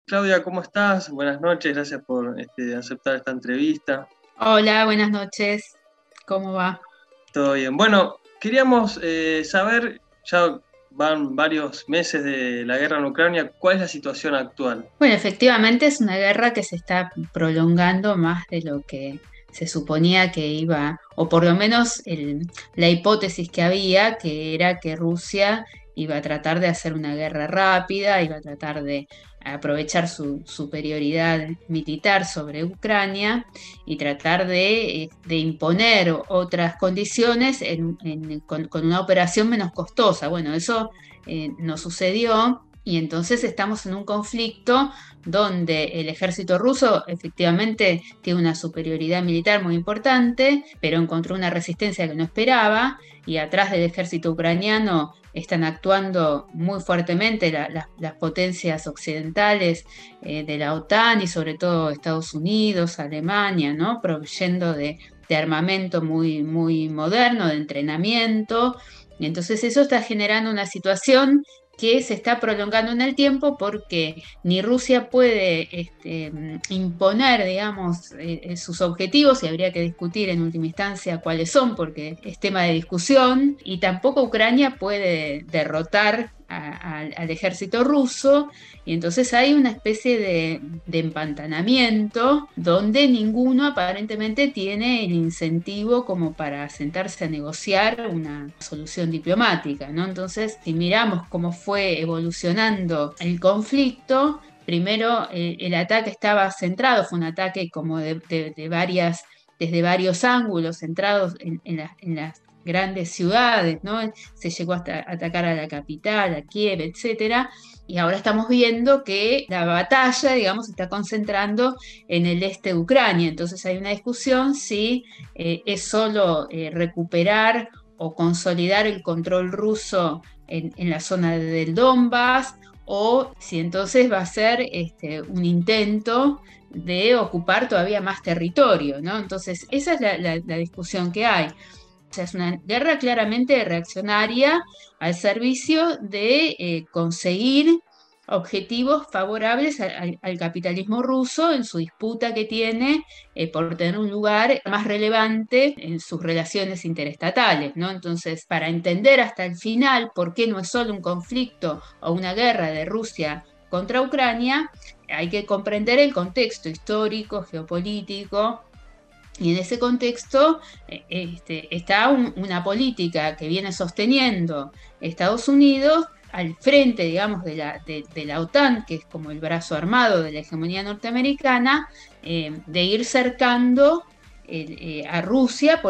Claudia, ¿cómo estás? Buenas noches, gracias por aceptar esta entrevista. Hola, buenas noches. ¿Cómo va? Todo bien. Bueno, queríamos saber, ya van varios meses de la guerra en Ucrania, ¿cuál es la situación actual? Bueno, efectivamente es una guerra que se está prolongando más de lo que se suponía que iba, o por lo menos la hipótesis que había, que era que Rusia iba a tratar de hacer una guerra rápida, iba a tratar de aprovechar su superioridad militar sobre Ucrania y tratar de imponer otras condiciones con una operación menos costosa. Bueno, eso no sucedió. Y entonces estamos en un conflicto donde el ejército ruso efectivamente tiene una superioridad militar muy importante, pero encontró una resistencia que no esperaba, y atrás del ejército ucraniano están actuando muy fuertemente las potencias occidentales de la OTAN y sobre todo Estados Unidos, Alemania, ¿no? Proveyendo de armamento muy, muy moderno, de entrenamiento. Y entonces eso está generando una situación que se está prolongando en el tiempo porque ni Rusia puede imponer, digamos, sus objetivos, y habría que discutir en última instancia cuáles son, porque es tema de discusión, y tampoco Ucrania puede derrotar al ejército ruso, y entonces hay una especie de empantanamiento donde ninguno aparentemente tiene el incentivo como para sentarse a negociar una solución diplomática, ¿no? Entonces, si miramos cómo fue evolucionando el conflicto, primero el ataque estaba centrado, fue un ataque como desde varios ángulos, centrados en las grandes ciudades, ¿no? Se llegó hasta atacar a la capital, a Kiev, etcétera, y ahora estamos viendo que la batalla, digamos, se está concentrando en el este de Ucrania. Entonces hay una discusión si es solo recuperar o consolidar el control ruso en la zona del Donbass, o si entonces va a ser un intento de ocupar todavía más territorio, ¿no? Entonces, esa es la discusión que hay. O sea, es una guerra claramente reaccionaria al servicio de conseguir objetivos favorables al capitalismo ruso en su disputa que tiene por tener un lugar más relevante en sus relaciones interestatales, ¿no? Entonces, para entender hasta el final por qué no es solo un conflicto o una guerra de Rusia contra Ucrania, hay que comprender el contexto histórico, geopolítico, y en ese contexto está una política que viene sosteniendo Estados Unidos al frente, digamos, de la OTAN, que es como el brazo armado de la hegemonía norteamericana, de ir cercando a Rusia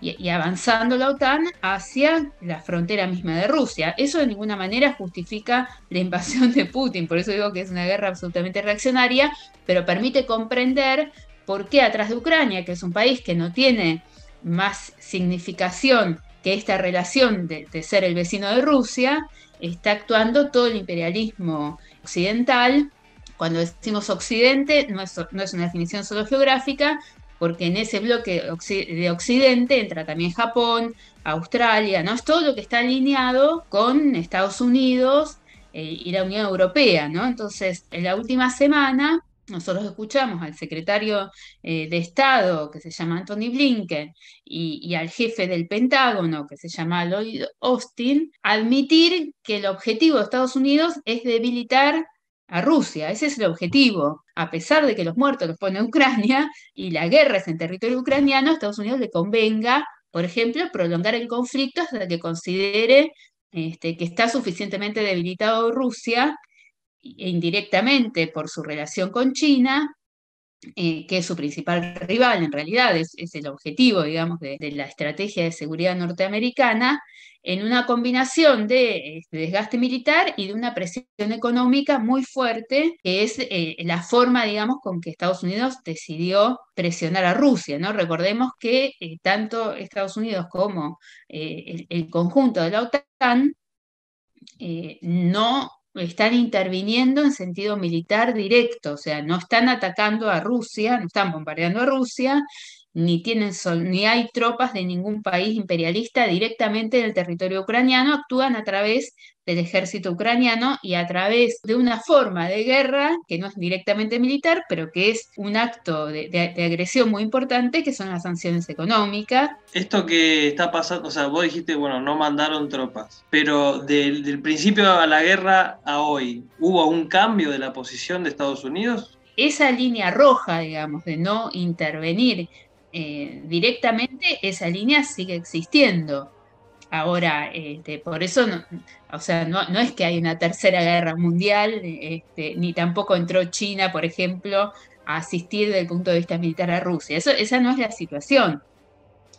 y avanzando la OTAN hacia la frontera misma de Rusia. Eso de ninguna manera justifica la invasión de Putin, por eso digo que es una guerra absolutamente reaccionaria, pero permite comprender por qué atrás de Ucrania, que es un país que no tiene más significación que esta relación de ser el vecino de Rusia, está actuando todo el imperialismo occidental. Cuando decimos occidente, no es una definición solo geográfica, porque en ese bloque de occidente entra también Japón, Australia, ¿no? Es todo lo que está alineado con Estados Unidos y la Unión Europea, ¿no? Entonces, en la última semana nosotros escuchamos al secretario de Estado, que se llama Anthony Blinken, y al jefe del Pentágono, que se llama Lloyd Austin, admitir que el objetivo de Estados Unidos es debilitar a Rusia. Ese es el objetivo. A pesar de que los muertos los pone Ucrania y la guerra es en territorio ucraniano, a Estados Unidos le convenga, por ejemplo, prolongar el conflicto hasta que considere que está suficientemente debilitado Rusia, e indirectamente por su relación con China, que es su principal rival, en realidad es el objetivo, digamos, de la estrategia de seguridad norteamericana, en una combinación de desgaste militar y de una presión económica muy fuerte, que es la forma, digamos, con que Estados Unidos decidió presionar a Rusia, ¿no? Recordemos que tanto Estados Unidos como el conjunto de la OTAN no están interviniendo en sentido militar directo, o sea, no están atacando a Rusia, no están bombardeando a Rusia, ni hay tropas de ningún país imperialista directamente en el territorio ucraniano, actúan a través del ejército ucraniano y a través de una forma de guerra que no es directamente militar, pero que es un acto de agresión muy importante, que son las sanciones económicas. Esto que está pasando, o sea, vos dijiste, bueno, no mandaron tropas, pero del principio a la guerra a hoy, ¿hubo un cambio de la posición de Estados Unidos? Esa línea roja, digamos, de no intervenir directamente, esa línea sigue existiendo. Ahora, por eso, o sea, no es que hay una tercera guerra mundial, ni tampoco entró China, por ejemplo, a asistir desde el punto de vista militar a Rusia. Esa no es la situación.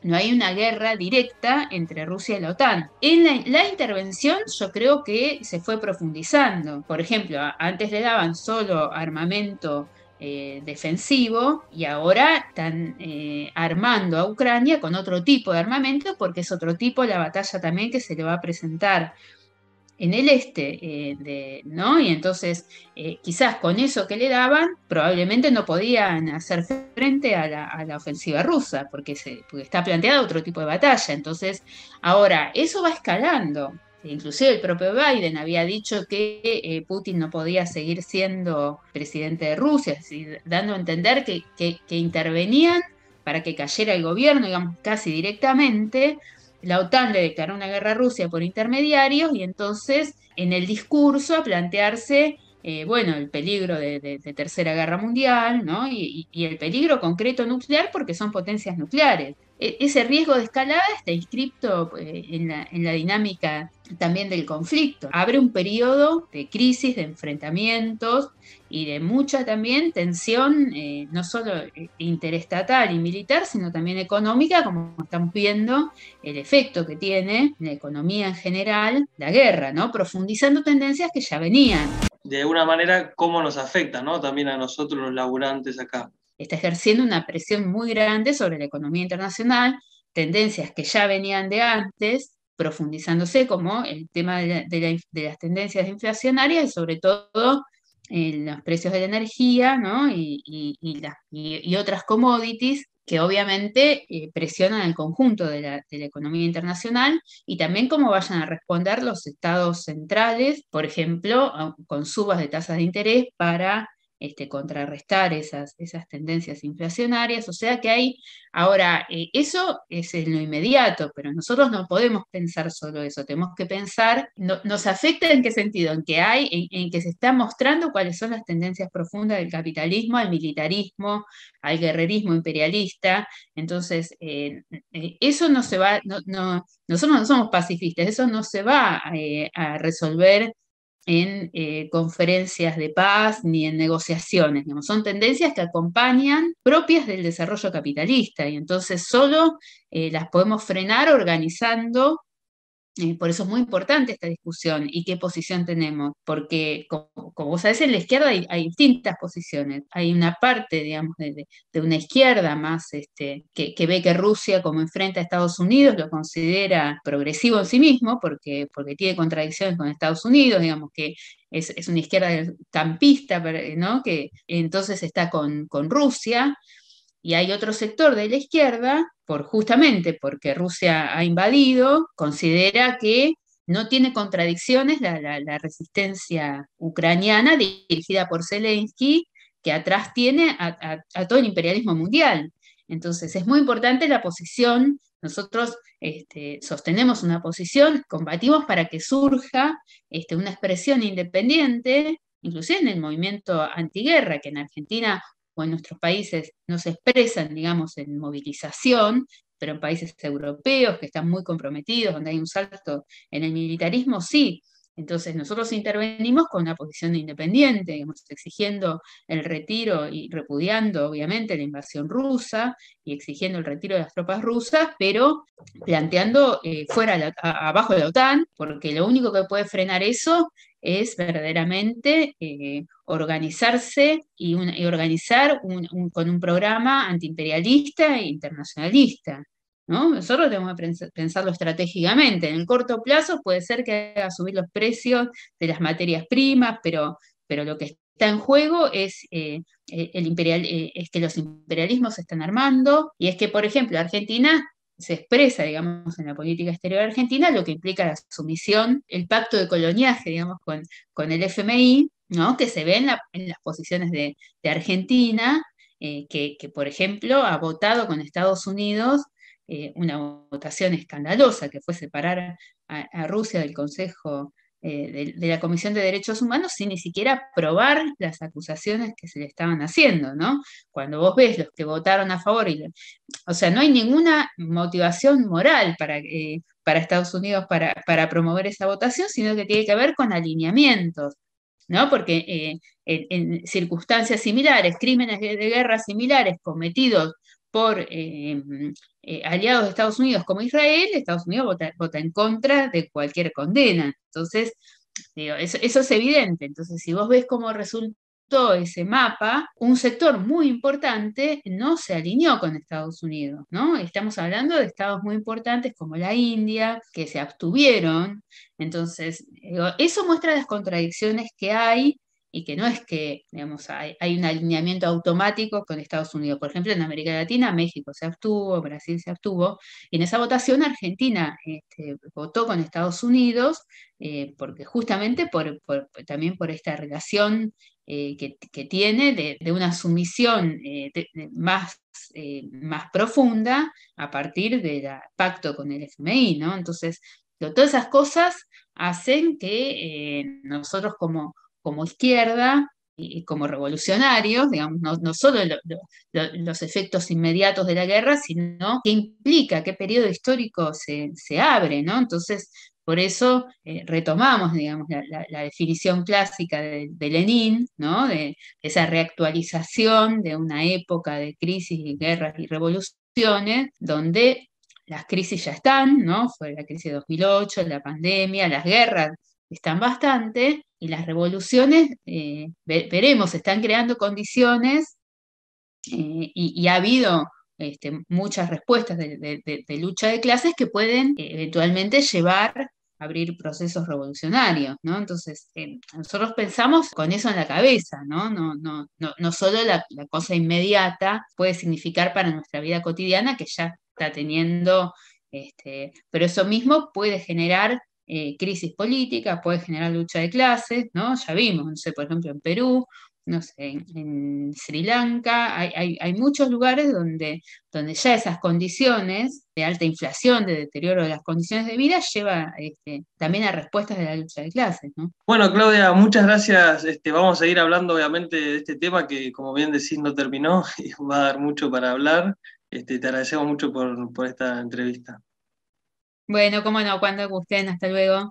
No hay una guerra directa entre Rusia y la OTAN. En la intervención yo creo que se fue profundizando. Por ejemplo, antes le daban solo armamento defensivo y ahora están armando a Ucrania con otro tipo de armamento porque es otro tipo la batalla también que se le va a presentar en el este, ¿no? Y entonces, quizás con eso que le daban, probablemente no podían hacer frente a la ofensiva rusa, porque está planteada otro tipo de batalla. Entonces, ahora, eso va escalando. Inclusive el propio Biden había dicho que Putin no podía seguir siendo presidente de Rusia, dando a entender que intervenían para que cayera el gobierno, digamos, casi directamente. La OTAN le declaró una guerra a Rusia por intermediarios y entonces en el discurso a plantearse, bueno, el peligro de tercera guerra mundial, ¿no? Y el peligro concreto nuclear porque son potencias nucleares. Ese riesgo de escalada está inscripto en la dinámica también del conflicto. Abre un periodo de crisis, de enfrentamientos y de mucha también tensión, no solo interestatal y militar, sino también económica, como estamos viendo el efecto que tiene en la economía en general la guerra, ¿no? Profundizando tendencias que ya venían. De alguna manera, ¿cómo nos afecta, ¿no? También a nosotros los laburantes acá. Está ejerciendo una presión muy grande sobre la economía internacional, tendencias que ya venían de antes, profundizándose como el tema de las tendencias inflacionarias y sobre todo en los precios de la energía, ¿no? Y otras commodities que obviamente presionan el conjunto de la economía internacional y también cómo vayan a responder los estados centrales, por ejemplo, con subas de tasas de interés para contrarrestar esas tendencias inflacionarias. O sea que hay, ahora, eso es en lo inmediato, pero nosotros no podemos pensar solo eso, tenemos que pensar, ¿nos afecta en qué sentido? En que en que se está mostrando cuáles son las tendencias profundas del capitalismo, al militarismo, al guerrerismo imperialista. Entonces, eso no se va, nosotros no somos pacifistas, eso no se va a resolver en conferencias de paz ni en negociaciones. Digamos. Son tendencias que acompañan propias del desarrollo capitalista y entonces solo las podemos frenar organizando. Por eso es muy importante esta discusión y qué posición tenemos, porque como vos sabés, en la izquierda hay distintas posiciones. Hay una parte, digamos, de una izquierda más que ve que Rusia, como enfrenta a Estados Unidos, lo considera progresivo en sí mismo, porque tiene contradicciones con Estados Unidos, digamos que es una izquierda campista, ¿no? Que entonces está con Rusia. Y hay otro sector de la izquierda, justamente porque Rusia ha invadido, considera que no tiene contradicciones la resistencia ucraniana dirigida por Zelensky, que atrás tiene a todo el imperialismo mundial. Entonces es muy importante la posición. Nosotros sostenemos una posición, combatimos para que surja una expresión independiente, inclusive en el movimiento antiguerra, que en Argentina o en nuestros países no se expresan, digamos, en movilización, pero en países europeos que están muy comprometidos, donde hay un salto en el militarismo, sí. Entonces nosotros intervenimos con una posición independiente, digamos, exigiendo el retiro y repudiando, obviamente, la invasión rusa y exigiendo el retiro de las tropas rusas, pero planteando abajo de la OTAN, porque lo único que puede frenar eso es verdaderamente organizarse y organizar con un programa antiimperialista e internacionalista. ¿No? Nosotros tenemos que pensarlo estratégicamente. En el corto plazo puede ser que haga subir los precios de las materias primas, pero lo que está en juego es que los imperialismos se están armando y es que, por ejemplo, Argentina se expresa, digamos, en la política exterior argentina, lo que implica la sumisión, el pacto de coloniaje, digamos, con el FMI, ¿no? Que se ve en las posiciones de Argentina, por ejemplo, ha votado con Estados Unidos una votación escandalosa, que fue separar a Rusia del Consejo de la Comisión de Derechos Humanos sin ni siquiera probar las acusaciones que se le estaban haciendo, ¿no? Cuando vos ves los que votaron a favor, o sea, no hay ninguna motivación moral para Estados Unidos para promover esa votación, sino que tiene que ver con alineamientos, ¿no? Porque en circunstancias similares, crímenes de guerra similares cometidos por aliados de Estados Unidos como Israel, Estados Unidos vota en contra de cualquier condena. Entonces, digo, eso es evidente. Entonces, si vos ves cómo resultó ese mapa, un sector muy importante no se alineó con Estados Unidos, ¿no? Estamos hablando de estados muy importantes como la India, que se abstuvieron. Entonces, digo, eso muestra las contradicciones que hay y que no es que, digamos, hay un alineamiento automático con Estados Unidos. Por ejemplo, en América Latina, México se abstuvo, Brasil se abstuvo, y en esa votación Argentina votó con Estados Unidos, porque justamente también por esta relación que tiene de una sumisión más profunda a partir del pacto con el FMI, ¿no? Entonces, todas esas cosas hacen que nosotros como izquierda y como revolucionarios, digamos, no solo los efectos inmediatos de la guerra, sino qué implica, qué periodo histórico se abre, ¿no? Entonces, por eso retomamos, digamos, la definición clásica de Lenin, ¿no? De esa reactualización de una época de crisis y guerras y revoluciones, donde las crisis ya están, ¿no? Fue la crisis de 2008, la pandemia, las guerras están bastante, y las revoluciones, veremos, están creando condiciones y ha habido muchas respuestas de lucha de clases que pueden eventualmente llevar a abrir procesos revolucionarios, ¿no? Entonces, nosotros pensamos con eso en la cabeza, ¿no? No solo la cosa inmediata puede significar para nuestra vida cotidiana que ya está teniendo, pero eso mismo puede generar crisis política, puede generar lucha de clases, ¿no? Ya vimos, no sé, por ejemplo, en Perú, no sé, en Sri Lanka, hay muchos lugares donde ya esas condiciones de alta inflación, de deterioro de las condiciones de vida, lleva también a respuestas de la lucha de clases, ¿no? Bueno, Claudia, muchas gracias. Vamos a seguir hablando, obviamente, de este tema que, como bien decís, no terminó y va a dar mucho para hablar. Te agradecemos mucho por esta entrevista. Bueno, cómo no, cuando gusten, hasta luego.